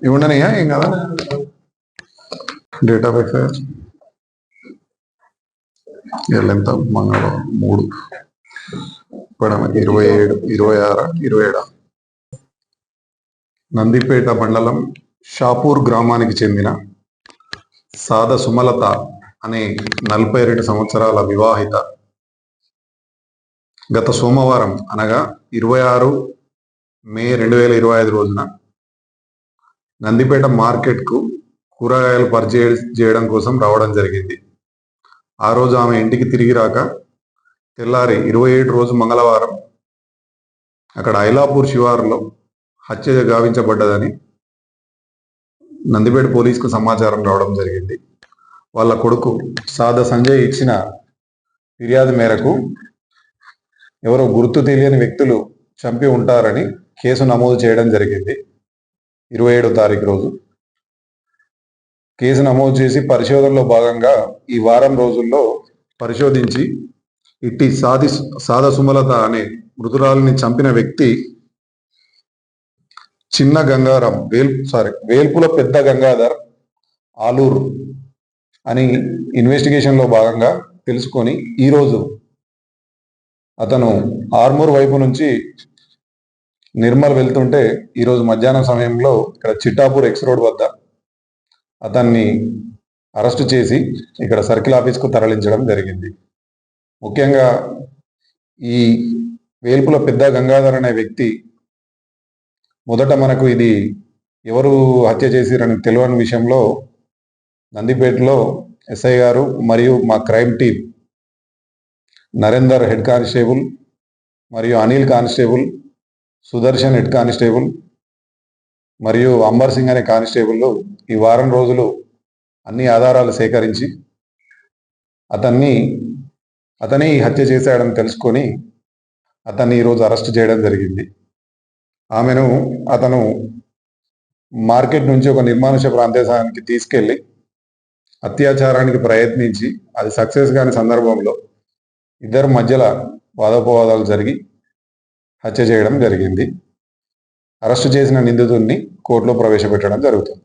ఇవి ఉండనయ్యా ఏం కదా. డేట్ ఆఫ్ ఎఫ్ఐఆర్ ఎంత మంగళవారం 3 పడమ 27 26 27 నందిపేట మండలం షాపూర్ గ్రామానికి చెందిన సాద సుమలత అనే 42 సంవత్సరాల వివాహిత గత సోమవారం అనగా 26 మే 2025 రోజున నందిపేట మార్కెట్కు కూరగాయలు పర్చేజ్ చేయడం కోసం రావడం జరిగింది. ఆ రోజు ఆమె ఇంటికి తిరిగి రాక తెల్లారి 27 రోజు మంగళవారం అక్కడ ఐలాపూర్ శివారులో హత్య గావించబడ్డదని నందిపేట పోలీసుకు సమాచారం రావడం జరిగింది. వాళ్ళ కొడుకు సాద సంజయ్ ఇచ్చిన ఫిర్యాదు మేరకు ఎవరో గుర్తు తెలియని వ్యక్తులు చంపి ఉంటారని కేసు నమోదు చేయడం జరిగింది. 27వ తారీఖు రోజు కేసు నమోదు చేసి పరిశోధనలో భాగంగా ఈ వారం రోజుల్లో పరిశోధించి ఇట్టి సాద సుమలత అనే మృతురాలిని చంపిన వ్యక్తి చిన్న గంగారాం వేల్పుల పెద్ద గంగాధర్ ఆలూరు అని ఇన్వెస్టిగేషన్లో భాగంగా తెలుసుకొని ఈరోజు అతను ఆర్మూర్ వైపు నుంచి నిర్మల్ వెళ్తుంటే ఈరోజు మధ్యాహ్నం సమయంలో ఇక్కడ చిట్టాపూర్ ఎక్స్ రోడ్ వద్ద అతన్ని అరెస్టు చేసి ఇక్కడ సర్కిల్ ఆఫీస్కు తరలించడం జరిగింది. ముఖ్యంగా ఈ వేల్పుల పెద్ద గంగాధర్ అనే వ్యక్తి మొదట మనకు ఇది ఎవరు హత్య చేసిరని తెలియని విషయంలో నందిపేటలో ఎస్ఐ గారు మరియు మా crime team Narender head constable మరియు Anil constable, Sudarshan head constable మరియు అంబర్ సింగ్ అనే కానిస్టేబుల్ ఈ వారం రోజులు అన్ని ఆధారాలు సేకరించి అతనే ఈ హత్య చేశాడని తెలుసుకొని అతన్ని ఈరోజు అరెస్ట్ చేయడం జరిగింది. అతను మార్కెట్ నుంచి ఒక నిర్మానుష ప్రాంతానికి తీసుకెళ్లి అత్యాచారానికి ప్రయత్నించి అది సక్సెస్ కాని సందర్భంలో ఇద్దరు మధ్యలో వాదోపవాదాలు జరిగి హత్య చేయడం జరిగింది. అరెస్టు చేసిన నిందితుడిని కోర్టులో ప్రవేశపెట్టడం జరుగుతుంది.